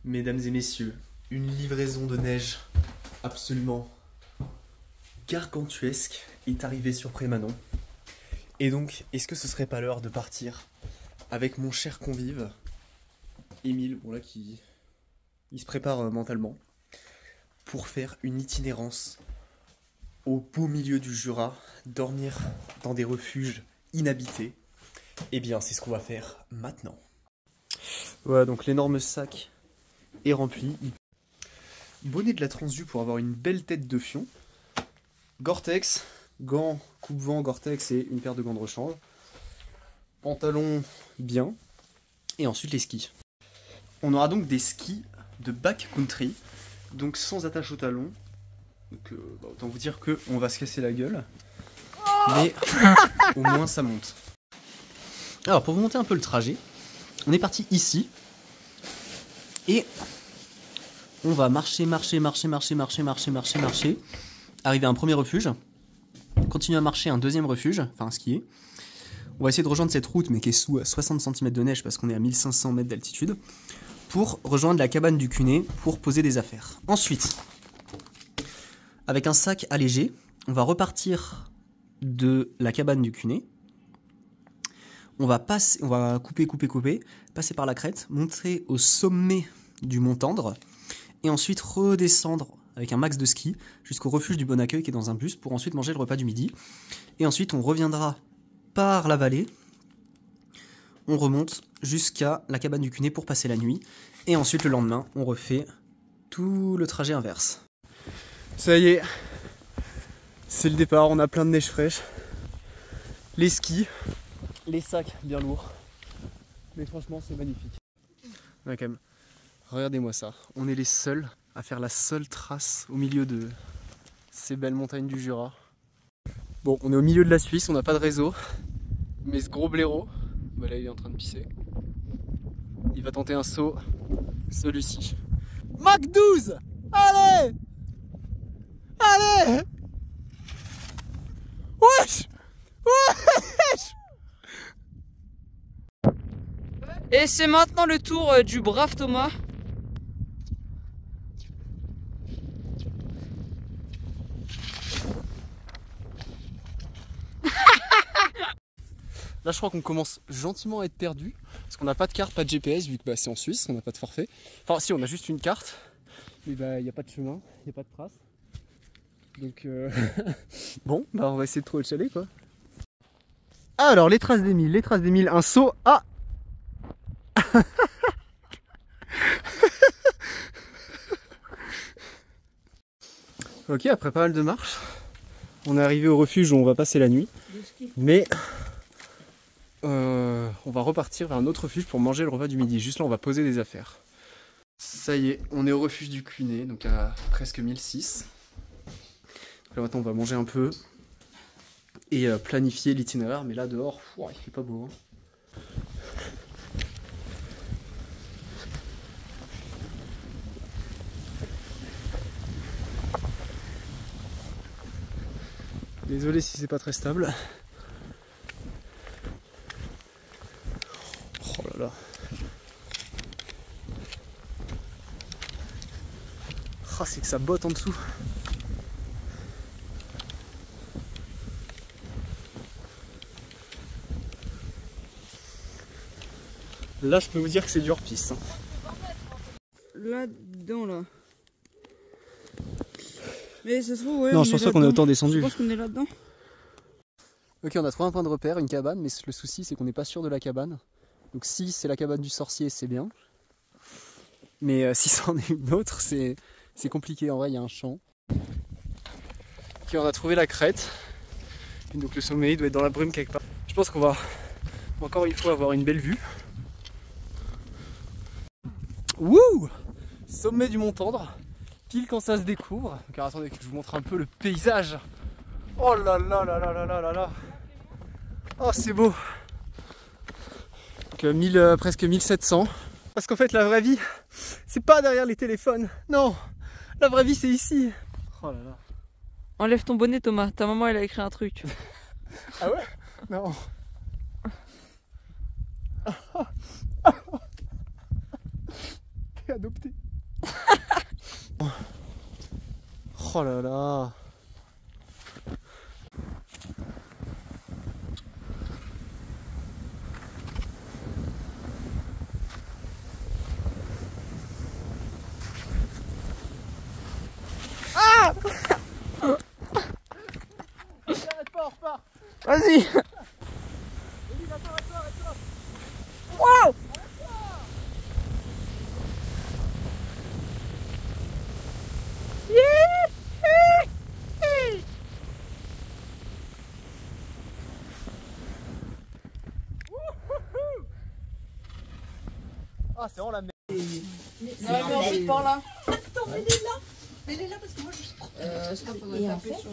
Mesdames et messieurs, une livraison de neige absolument gargantuesque est arrivée sur Prémanon. Et donc, est-ce que ce serait pas l'heure de partir avec mon cher convive, Émile, bon là il se prépare mentalement, pour faire une itinérance au beau milieu du Jura, dormir dans des refuges inhabités. Eh bien, c'est ce qu'on va faire maintenant. Voilà, donc l'énorme sac est rempli. Bonnet de la Transdu pour avoir une belle tête de fion. Gore-Tex, gants, coupe-vent Gore-Tex et une paire de gants de rechange. Pantalon bien. Et ensuite les skis. On aura donc des skis de backcountry, donc sans attache au talon. Donc autant vous dire qu'on va se casser la gueule. Mais au moins ça monte. Alors pour vous monter un peu le trajet, on est parti ici. Et on va marcher. Arriver à un premier refuge. Continuer à marcher à un deuxième refuge, enfin un skier. On va essayer de rejoindre cette route, mais qui est sous 60 cm de neige parce qu'on est à 1500 mètres d'altitude, pour rejoindre la cabane du Cuney pour poser des affaires. Ensuite, avec un sac allégé, on va repartir de la cabane du Cuney. On va couper, passer par la crête, monter au sommet du Mont Tendre, et ensuite redescendre avec un max de ski jusqu'au refuge du Bon Accueil qui est dans un bus pour ensuite manger le repas du midi. Et ensuite on reviendra par la vallée, on remonte jusqu'à la cabane du Cuney pour passer la nuit, et ensuite le lendemain on refait tout le trajet inverse. Ça y est, c'est le départ, on a plein de neige fraîche, les skis, les sacs bien lourds, mais franchement c'est magnifique. Ouais, quand même. Regardez-moi ça, on est les seuls à faire la seule trace au milieu de ces belles montagnes du Jura. Bon, on est au milieu de la Suisse, on n'a pas de réseau, mais ce gros blaireau, bah là il est en train de pisser. Il va tenter un saut, celui-ci. Mach 12! Allez! Allez! Wesh! Wesh! Et c'est maintenant le tour du brave Thomas. Là je crois qu'on commence gentiment à être perdu, parce qu'on n'a pas de carte, pas de GPS, vu que bah, c'est en Suisse, on n'a pas de forfait. Enfin si, on a juste une carte, mais bah il n'y a pas de chemin, il n'y a pas de trace. Donc bon, bah on va essayer de trouver le chalet quoi. Alors les traces d'Émile, un saut à... Ok, après pas mal de marches, on est arrivé au refuge où on va passer la nuit, mais on va repartir vers un autre refuge pour manger le repas du midi. Juste là on va poser des affaires. Ça y est, on est au refuge du Cuney, donc à presque 1006. Donc là maintenant on va manger un peu et planifier l'itinéraire, mais là dehors, il fait pas beau. Hein. Désolé si c'est pas très stable. Oh là là. Ah, c'est que ça botte en dessous. Là, je peux vous dire que c'est du hors-piste. Là-dedans, là. Mais ça se trouve, ouais. Non, je pense pas qu'on est autant descendu. Je pense qu'on est là-dedans. Ok, on a trouvé un point de repère, une cabane, mais le souci c'est qu'on n'est pas sûr de la cabane. Donc si c'est la cabane du sorcier, c'est bien. Mais si c'en est une autre, c'est compliqué. En vrai, il y a un champ. Ok, on a trouvé la crête. Et donc le sommet, il doit être dans la brume quelque part. Je pense qu'on va encore une fois avoir une belle vue. Wouh! Sommet du Mont Tendre, pile quand ça se découvre. Donc alors, attendez que je vous montre un peu le paysage. Oh là là là là là là là là. Oh c'est beau. Donc presque 1700. Parce qu'en fait la vraie vie, c'est pas derrière les téléphones. Non, la vraie vie c'est ici. Oh là là. Enlève ton bonnet Thomas, ta maman elle a écrit un truc. Ah ouais? Non. fait adopter. Oh là là. Ah! Arrête pas, on repart. Vas-y! Wow! Ah, c'est vraiment la merde. Non, mais en fait, par là. Attends, mets-les là. Mets-les là parce que moi je prends. Je crois qu'il faudrait taper sur.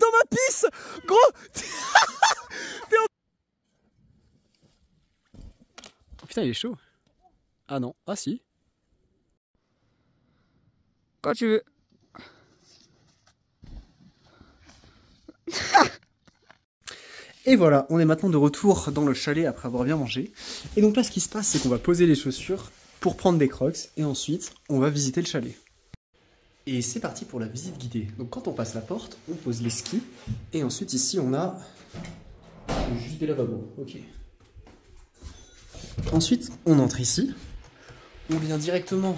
Dans ma pisse, gros. Oh, putain, il est chaud. Ah non, ah si. Quand tu veux. Et voilà, on est maintenant de retour dans le chalet après avoir bien mangé. Et donc là, ce qui se passe, c'est qu'on va poser les chaussures pour prendre des crocs et ensuite, on va visiter le chalet. Et c'est parti pour la visite guidée. Donc quand on passe la porte, on pose les skis et ensuite ici, on a juste des lavabos. Ok. Ensuite, on entre ici. On vient directement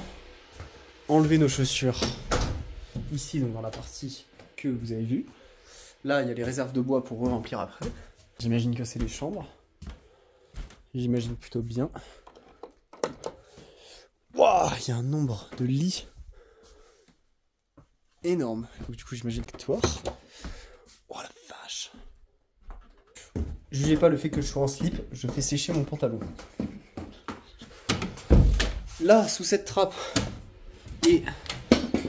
enlever nos chaussures ici, donc dans la partie que vous avez vue. Là, il y a les réserves de bois pour re-remplir après. J'imagine que c'est les chambres. J'imagine plutôt bien. Waouh, il y a un nombre de lits énorme. Donc, du coup, j'imagine que toi. Oh la vache. Jugez pas le fait que je sois en slip, je fais sécher mon pantalon. Là, sous cette trappe, et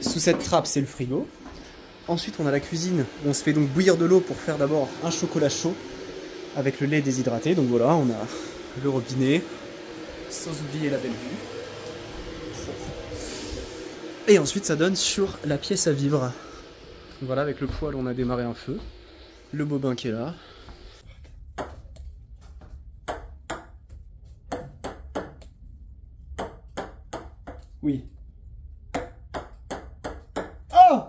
sous cette trappe, c'est le frigo. Ensuite, on a la cuisine où on se fait donc bouillir de l'eau pour faire d'abord un chocolat chaud avec le lait déshydraté. Donc voilà, on a le robinet, sans oublier la belle vue. Et ensuite, ça donne sur la pièce à vivre. Donc voilà, avec le poêle, on a démarré un feu. Le bobin qui est là. Oui. Oh!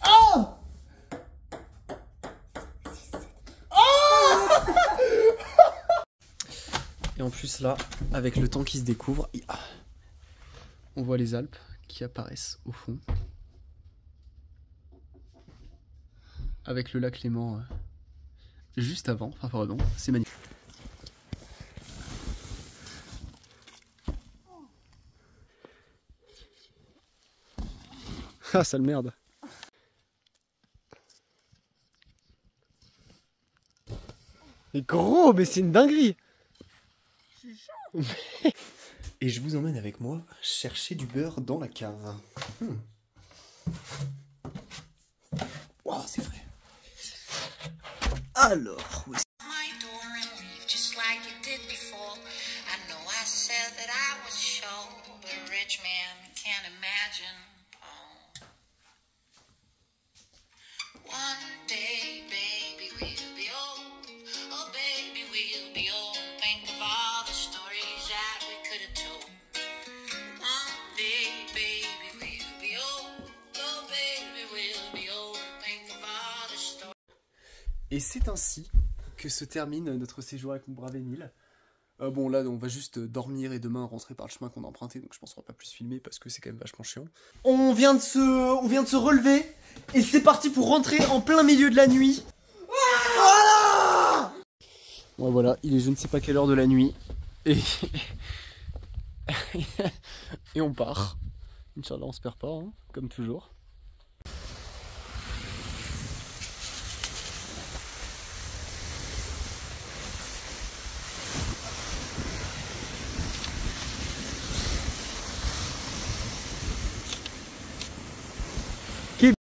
Oh! Et en plus là, avec le temps qui se découvre, on voit les Alpes qui apparaissent au fond. Avec le lac Léman juste avant, enfin pardon, c'est magnifique. Ah, sale merde. Mais gros, mais c'est une dinguerie. Et je vous emmène avec moi chercher du beurre dans la cave. Wow, c'est vrai. Alors, oui. Et c'est ainsi que se termine notre séjour avec mon brave Émile. Bon là on va juste dormir et demain rentrer par le chemin qu'on a emprunté, donc je pense qu'on va pas plus filmer parce que c'est quand même vachement chiant. On vient de se relever et c'est parti pour rentrer en plein milieu de la nuit. Voilà. Ouais, voilà, il est je ne sais pas quelle heure de la nuit et et on part. Inch'Allah on se perd pas, hein, comme toujours.